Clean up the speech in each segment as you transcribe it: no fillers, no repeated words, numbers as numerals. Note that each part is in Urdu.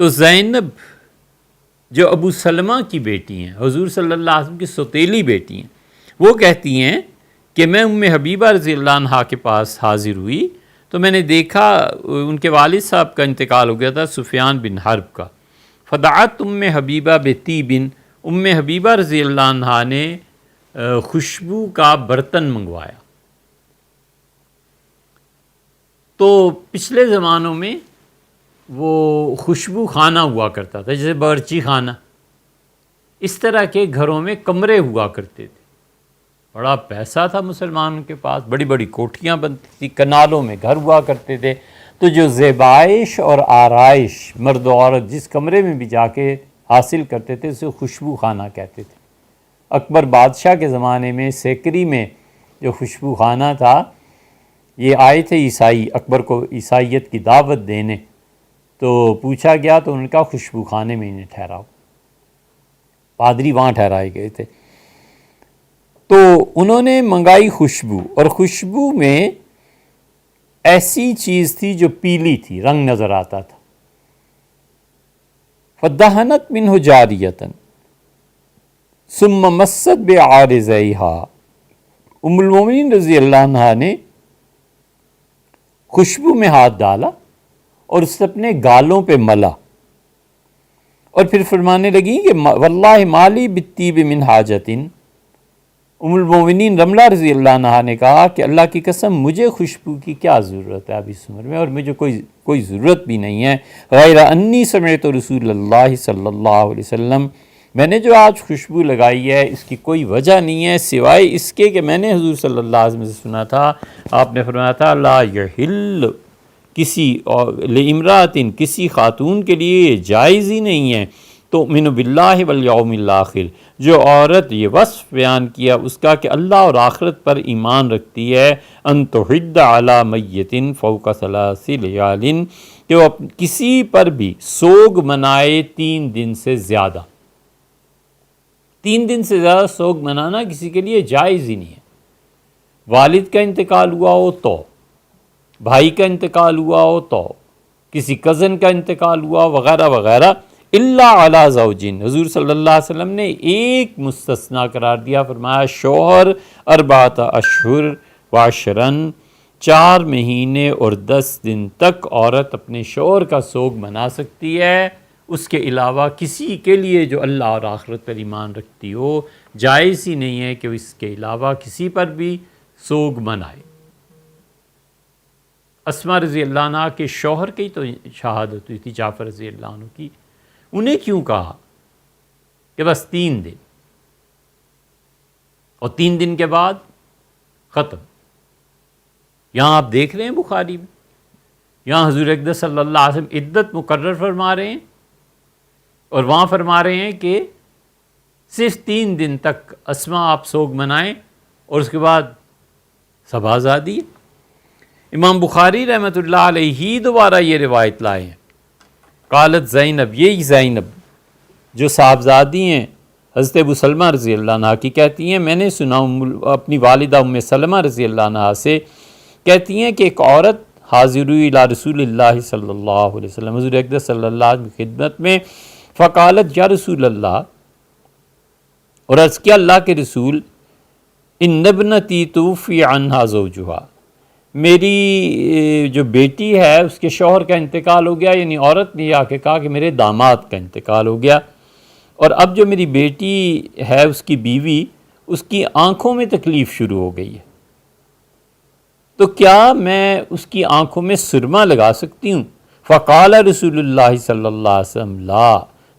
تو زینب جو ابو سلمہ کی بیٹی ہیں، حضور صلی اللہ علیہ وسلم کی سوتیلی بیٹی ہیں، وہ کہتی ہیں کہ میں ام حبیبہ رضی اللہ عنہا کے پاس حاضر ہوئی تو میں نے دیکھا ان کے والد صاحب کا انتقال ہو گیا تھا، سفیان بن حرب کا۔ فدعت ام حبیبہ بطیب، ام حبیبہ رضی اللہ عنہا نے خوشبو کا برتن منگوایا۔ تو پچھلے زمانوں میں وہ خوشبو خانہ ہوا کرتا تھا، جیسے باورچی خانہ، اس طرح کے گھروں میں کمرے ہوا کرتے تھے۔ بڑا پیسہ تھا مسلمانوں کے پاس، بڑی بڑی کوٹھیاں بنتی تھی، کنالوں میں گھر ہوا کرتے تھے۔ تو جو زیبائش اور آرائش مرد و عورت جس کمرے میں بھی جا کے حاصل کرتے تھے اسے خوشبو خانہ کہتے تھے۔ اکبر بادشاہ کے زمانے میں سیکری میں جو خوشبو خانہ تھا، یہ آئے تھے عیسائی اکبر کو عیسائیت کی دعوت دینے، تو پوچھا گیا تو ان کا خوشبو خانے میں انہیں ٹھہراؤ، پادری وہاں ٹھہرائے گئے تھے۔ تو انہوں نے منگائی خوشبو، اور خوشبو میں ایسی چیز تھی جو پیلی تھی، رنگ نظر آتا تھا۔ فدہنت منہ جاریتن ثم مست بعارضیہا، ام المومنین رضی اللہ عنہا نے خوشبو میں ہاتھ ڈالا اور اسے اپنے گالوں پہ ملا، اور پھر فرمانے لگی کہ واللہ مالی بالطیب من حاجتن۔ ام المومنین رملہ رضی اللہ عنہا نے کہا کہ اللہ کی قسم مجھے خوشبو کی کیا ضرورت ہے اب اس عمر میں، اور مجھے کوئی ضرورت بھی نہیں ہے، غیر انی سمعت رسول اللہ صلی اللہ علیہ وسلم، میں نے جو آج خوشبو لگائی ہے اس کی کوئی وجہ نہیں ہے سوائے اس کے کہ میں نے حضور صلی اللہ علیہ وسلم سے سنا تھا، آپ نے فرمایا تھا لا یحل کسی لامرأۃ، کسی خاتون کے لیے یہ جائز ہی نہیں ہے، تؤمن باللہ والیوم الآخر، جو عورت یہ وصف بیان کیا اس کا کہ اللہ اور آخرت پر ایمان رکھتی ہے، ان تحد علی میت فوق ثلاث لیال، کہ وہ کسی پر بھی سوگ منائے 3 دن سے زیادہ، 3 دن سے زیادہ سوگ منانا کسی کے لیے جائز ہی نہیں ہے۔ والد کا انتقال ہوا ہو تو، بھائی کا انتقال ہوا ہو تو، کسی کزن کا انتقال ہوا وغیرہ وغیرہ، الا علی زوجین، حضور صلی اللہ علیہ وسلم نے ایک مستثنا قرار دیا، فرمایا شوہر 4 اشہر وعشرن، 4 مہینے اور 10 دن تک عورت اپنے شوہر کا سوگ منا سکتی ہے، اس کے علاوہ کسی کے لیے جو اللہ اور آخرت پر ایمان رکھتی ہو جائز ہی نہیں ہے کہ وہ اس کے علاوہ کسی پر بھی سوگ منائے۔ اسماء رضی اللہ عنہ کے شوہر کی تو شہادت ہوئی تھی، جعفر رضی اللہ عنہ کی، انہیں کیوں کہا کہ بس 3 دن، اور 3 دن کے بعد ختم۔ یہاں آپ دیکھ رہے ہیں بخاری میں، یہاں حضور اقدس صلی اللہ علیہ وسلم عدت مقرر فرما رہے ہیں، اور وہاں فرما رہے ہیں کہ صرف 3 دن تک اسماء آپ سوگ منائیں، اور اس کے بعد سب آزادی۔ امام بخاری رحمۃ اللہ علیہ ہی دوبارہ یہ روایت لائے ہیں، قالت زینب، یہی زینب جو صاحبزادی ہیں حضرت ابو سلمہ رضی اللہ عنہ کی، کہتی ہیں میں نے سنا اپنی والدہ ام سلمہ رضی اللہ عنہ سے، کہتی ہیں کہ ایک عورت حاضر ہوئی الی رسول اللہ صلی اللہ علیہ وسلم، حضور اقدس صلی اللہ علیہ وسلم کی خدمت میں، فقالت یا رسول اللہ، اور عرض کیا اللہ کے رسول، ان ابنتی توفی عنہا زوجہا، میری جو بیٹی ہے اس کے شوہر کا انتقال ہو گیا، یعنی عورت نے آ کے کہا کہ میرے داماد کا انتقال ہو گیا، اور اب جو میری بیٹی ہے اس کی بیوی، اس کی آنکھوں میں تکلیف شروع ہو گئی ہے، تو کیا میں اس کی آنکھوں میں سرما لگا سکتی ہوں؟ فقال رسول اللہ صلی اللہ علیہ وسلم لا،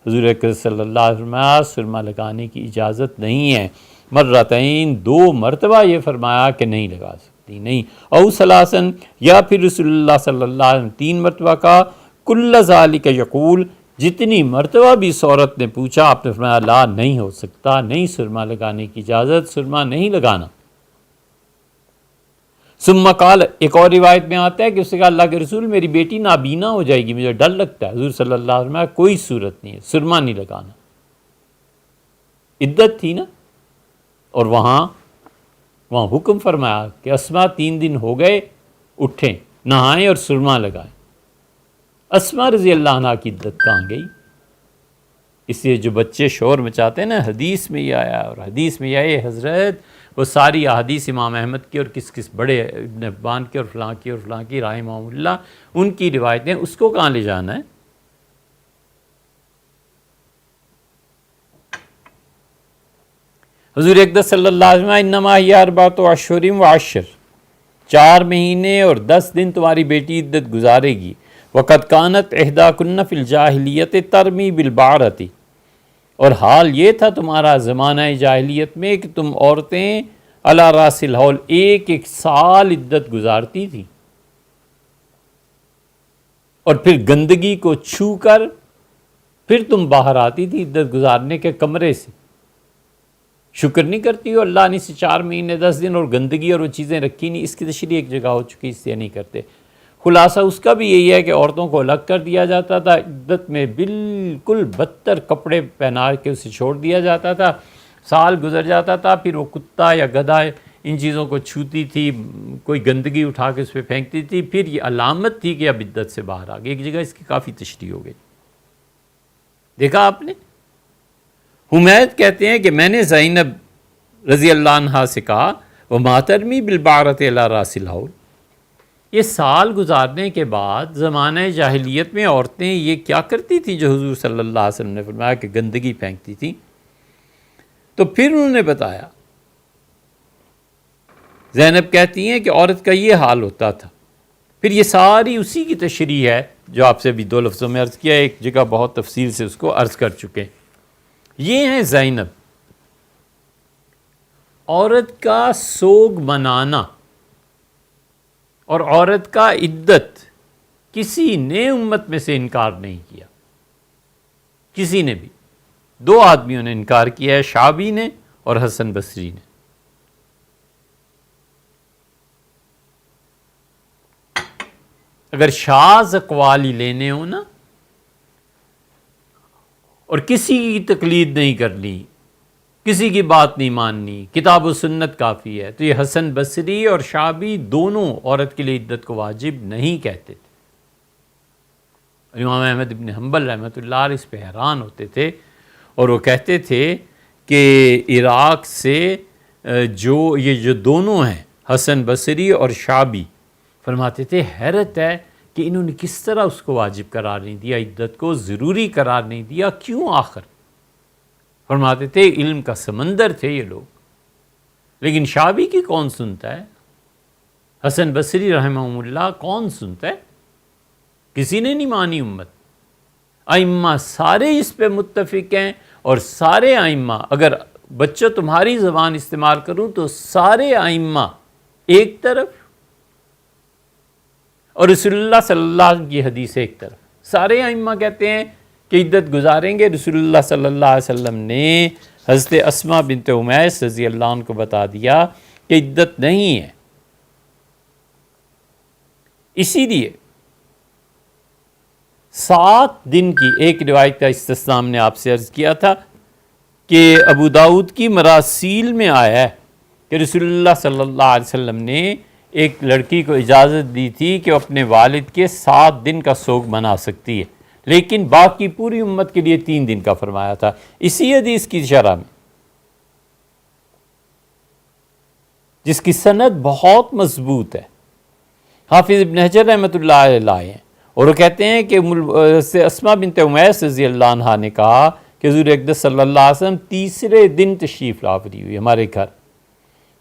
حضور اکرم صلی اللہ علیہ وسلم سرما لگانے کی اجازت نہیں ہے، مرتين 2 مرتبہ یہ فرمایا کہ نہیں لگا سکتی، نہیں، او ثلاثن، یا پھر رسول اللہ صلی اللہ علیہ وسلم 3 مرتبہ کہا، کل ذالک یقول، جتنی مرتبہ بھی اس عورت نے پوچھا آپ نے فرمایا لا، نہیں ہو سکتا، نہیں سرما لگانے کی اجازت، سرما نہیں لگانا۔ ثم قال، ایک اور روایت میں آتا ہے کہ اس نے کہا اللہ کے رسول میری بیٹی نابینا ہو جائے گی، مجھے ڈر لگتا ہے، حضور صلی اللہ علیہ وسلم کوئی صورت نہیں ہے، سرما نہیں لگانا، عدت تھی نا، اور وہاں حکم فرمایا کہ اسماء 3 دن ہو گئے، اٹھیں، نہائیں اور سرما لگائیں۔ اسما رضی اللہ عنہ کی عدت کہاں گئی؟ اس لیے جو بچے شور مچاتے ہیں نا، حدیث میں یہ آیا اور حدیث میں یہ آئے حضرت، وہ ساری احادیث امام احمد کی اور کس بڑے ابن حبان کی اور فلاں کی اور فلاں کی رحمہ اللہ، ان کی روایتیں، اس کو کہاں لے جانا ہے؟ حضور اقدس صلی اللہ علیہ وسلم انما ہی اربعۃ اشہر و عشر، 4 مہینے اور 10 دن تمہاری بیٹی عدت گزارے گی. وقد کانت احداکن فی الجاہلیت ترمی بالبعرۃ، اور حال یہ تھا تمہارا زمانہ جاہلیت میں کہ تم عورتیں علی راس الحول ایک سال عدت گزارتی تھی، اور پھر گندگی کو چھو کر پھر تم باہر آتی تھی عدت گزارنے کے کمرے سے. شکر نہیں کرتی ہو اللہ نے اسے 4 مہینے 10 دن اور گندگی اور وہ چیزیں رکھی نہیں. اس کی تشریح ایک جگہ ہو چکی، اس لیے نہیں کرتے. خلاصہ اس کا بھی یہی ہے کہ عورتوں کو الگ کر دیا جاتا تھا، عدت میں بالکل بدتر کپڑے پہنا کے اسے چھوڑ دیا جاتا تھا. سال گزر جاتا تھا، پھر وہ کتا یا گدھا ان چیزوں کو چھوتی تھی، کوئی گندگی اٹھا کے اس پہ پھینکتی تھی، پھر یہ علامت تھی کہ اب عدت سے باہر آ گئی. ایک جگہ اس کی کافی تشریح ہو گئی، دیکھا آپ نے. حمید کہتے ہیں کہ میں نے زینب رضی اللہ عنہا سے کہا وما ترمی بالبعرۃ علی راس الحول، یہ سال گزارنے کے بعد زمانہ جاہلیت میں عورتیں یہ کیا کرتی تھیں جو حضور صلی اللہ علیہ وسلم نے فرمایا کہ گندگی پھینکتی تھیں. تو پھر انہوں نے بتایا، زینب کہتی ہیں کہ عورت کا یہ حال ہوتا تھا. پھر یہ ساری اسی کی تشریح ہے جو آپ سے بھی 2 لفظوں میں عرض کیا، ایک جگہ بہت تفصیل سے اس کو عرض کر چکے. یہ ہیں زینب. عورت کا سوگ منانا اور عورت کا عدت کسی نے امت میں سے انکار نہیں کیا، کسی نے بھی. 2 آدمیوں نے انکار کیا ہے، شعبی نے اور حسن بصری نے. اگر شاذ اقوال ہی لینے ہو نا اور کسی کی تقلید نہیں کرنی، کسی کی بات نہیں ماننی، کتاب و سنت کافی ہے، تو یہ حسن بصری اور شعبی دونوں عورت کے لیے عدت کو واجب نہیں کہتے تھے. امام احمد ابن حنبل رحمۃ اللہ علیہ اس پہ حیران ہوتے تھے، اور وہ کہتے تھے کہ عراق سے جو دونوں ہیں حسن بصری اور شعبی، فرماتے تھے حیرت ہے کہ انہوں نے کس طرح اس کو واجب قرار نہیں دیا، عدت کو ضروری قرار نہیں دیا، کیوں آخر؟ فرماتے تھے علم کا سمندر تھے یہ لوگ. لیکن شعبی کی کون سنتا ہے؟ حسن بصری رحمہ اللہ کون سنتا ہے؟ کسی نے نہیں مانی امت. ائمہ سارے اس پہ متفق ہیں، اور سارے ائمہ، اگر بچہ تمہاری زبان استعمال کروں تو سارے ائمہ ایک طرف اور رسول اللہ صلی اللہ علیہ وسلم کی حدیث ایک طرف. سارے ائمہ کہتے ہیں کہ عدت گزاریں گے. رسول اللہ صلی اللہ علیہ وسلم نے حضرت اسما بنت امیس رضی اللہ عنہ کو بتا دیا کہ عدت نہیں ہے. اسی لیے 7 دن کی ایک روایت کا استثناء ہم نے آپ سے عرض کیا تھا کہ ابو داؤد کی مراسیل میں آیا ہے کہ رسول اللہ صلی اللہ علیہ وسلم نے ایک لڑکی کو اجازت دی تھی کہ وہ اپنے والد کے 7 دن کا سوگ منا سکتی ہے، لیکن باقی پوری امت کے لیے 3 دن کا فرمایا تھا. اسی حدیث کی شرح میں، جس کی سند بہت مضبوط ہے، حافظ ابن حجر رحمۃ اللہ علیہ لائے ہیں، اور وہ کہتے ہیں کہ اسما بنت امیس رضی اللہ عنہا نے کہا کہ حضور اقدس صلی اللہ علیہ وسلم 3 دن تشریف لاوری ہوئی ہمارے گھر،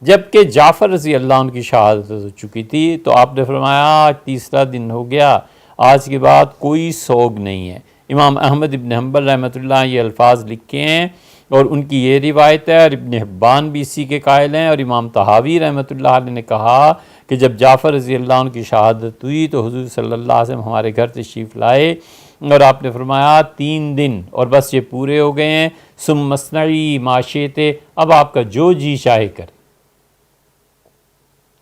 جبکہ جعفر رضی اللہ عنہ کی شہادت ہو چکی تھی. تو آپ نے فرمایا آج 3 دن ہو گیا، آج کے بعد کوئی سوگ نہیں ہے. امام احمد ابن حنبل رحمۃ اللہ یہ الفاظ لکھے ہیں، اور ان کی یہ روایت ہے، اور ابن حبان بھی اسی کے قائل ہیں. اور امام طحاوی رحمۃ اللہ علیہ نے کہا کہ جب جعفر رضی اللہ عنہ کی شہادت ہوئی تو حضور صلی اللہ علیہ وسلم ہمارے گھر تشریف لائے، اور آپ نے فرمایا 3 دن اور بس یہ پورے ہو گئے ہیں. ثم مصنعی ما شئت، اب آپ کا جو جی چاہے کرے،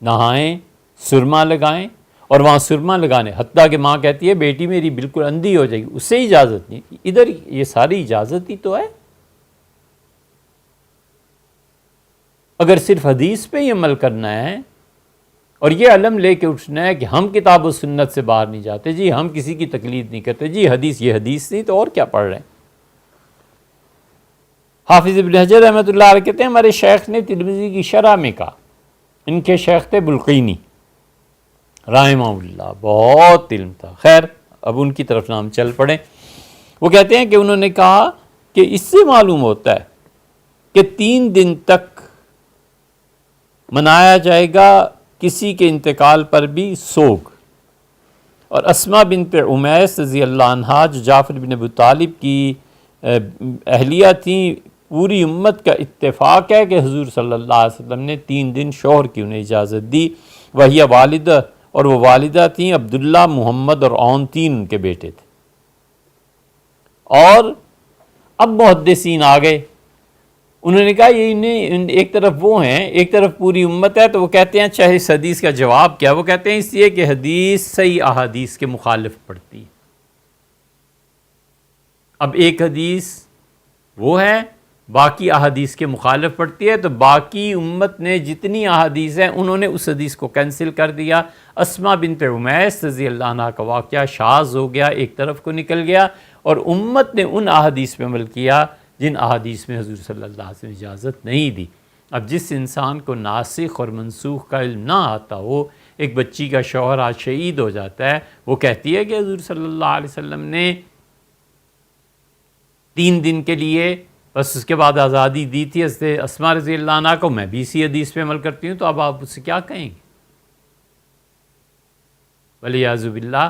نہائیں، سرما لگائیں. اور وہاں سرما لگانے، حتیٰ کہ ماں کہتی ہے بیٹی میری بالکل اندھی ہو جائے گی، اس سے اجازت نہیں. ادھر یہ ساری اجازت ہی تو ہے. اگر صرف حدیث پہ ہی عمل کرنا ہے اور یہ علم لے کے اٹھنا ہے کہ ہم کتاب و سنت سے باہر نہیں جاتے جی، ہم کسی کی تقلید نہیں کرتے جی، حدیث یہ حدیث نہیں تو اور کیا پڑھ رہے ہیں۔ حافظ ابن حجر رحمۃ اللہ علیہ کہتے ہیں ہمارے شیخ نے ترمذی کی شرح میں کہا، ان کے شیخ تھے بلقینی رحمہ اللہ، بہت علم تھا، خیر اب ان کی طرف نام چل پڑے۔ وہ کہتے ہیں کہ انہوں نے کہا کہ اس سے معلوم ہوتا ہے کہ 3 دن تک منایا جائے گا کسی کے انتقال پر بھی سوگ، اور اسماء بنت امیس رضی اللہ عنہا جو جعفر بن ابی طالب کی اہلیہ تھیں، پوری امت کا اتفاق ہے کہ حضور صلی اللہ علیہ وسلم نے 3 دن شوہر کی انہیں اجازت دی، وہی والدہ، اور وہ والدہ تھیں عبداللہ، محمد اور اون، 3 ان کے بیٹے تھے۔ اور اب محدثین آ گئے، انہوں نے کہا یہ انہیں ایک طرف وہ ہیں، ایک طرف پوری امت ہے، تو وہ کہتے ہیں اچھا اس حدیث کا جواب کیا؟ وہ کہتے ہیں اس لیے کہ حدیث صحیح احادیث کے مخالف پڑتی ہے۔ اب ایک حدیث وہ ہے، باقی احادیث کے مخالف پڑتی ہے، تو باقی امت نے جتنی احادیث ہیں انہوں نے اس حدیث کو کینسل کر دیا۔ اسماء بنت امیس رضی اللہ عنہ کا واقعہ شاذ ہو گیا، ایک طرف کو نکل گیا، اور امت نے ان احادیث پہ عمل کیا جن احادیث میں حضور صلی اللہ علیہ وسلم نے اجازت نہیں دی۔ اب جس انسان کو ناسخ اور منسوخ کا علم نہ آتا ہو، ایک بچی کا شوہر آج شہید ہو جاتا ہے، وہ کہتی ہے کہ حضور صلی اللہ علیہ وسلم نے 3 دن کے لیے بس اس کے بعد آزادی دی تھی حضرت اسماء رضی اللہ عنہ کو، میں بھی اسی حدیث پہ عمل کرتی ہوں، تو اب آپ اس سے کیا کہیں گے؟ والعیاذ باللہ،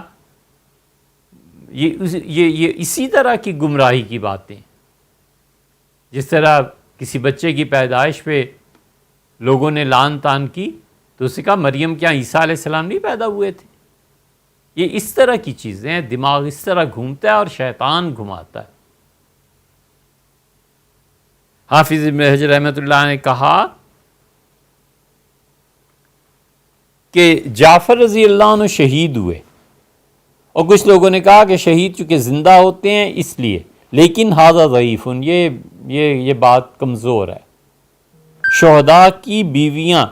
یہ اسی طرح کی گمراہی کی باتیں، جس طرح کسی بچے کی پیدائش پہ لوگوں نے لعن طعن کی، تو اس نے کہا مریم کیا عیسیٰ علیہ السلام نہیں پیدا ہوئے تھے؟ یہ اس طرح کی چیزیں ہیں، دماغ اس طرح گھومتا ہے اور شیطان گھماتا ہے۔ حافظ ابن حجر رحمۃ اللہ نے کہا کہ جعفر رضی اللہ عنہ شہید ہوئے، اور کچھ لوگوں نے کہا کہ شہید چونکہ زندہ ہوتے ہیں اس لیے، لیکن ھذا ضعیف، یہ بات کمزور ہے۔ شہداء کی بیویاں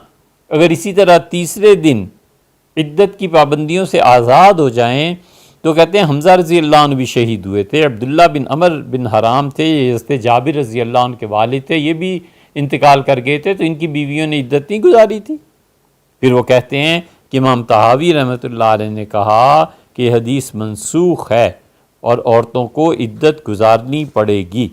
اگر اسی طرح تیسرے دن عدت کی پابندیوں سے آزاد ہو جائیں، تو کہتے ہیں حمزہ رضی اللہ عنہ بھی شہید ہوئے تھے، عبداللہ بن عمر بن حرام تھے، یہ حضرت جابر رضی اللہ عنہ کے والد تھے، یہ بھی انتقال کر گئے تھے، تو ان کی بیویوں نے عدت نہیں گزاری تھی۔ پھر وہ کہتے ہیں کہ امام طحاوی رحمۃ اللہ علیہ نے کہا کہ حدیث منسوخ ہے اور عورتوں کو عدت گزارنی پڑے گی۔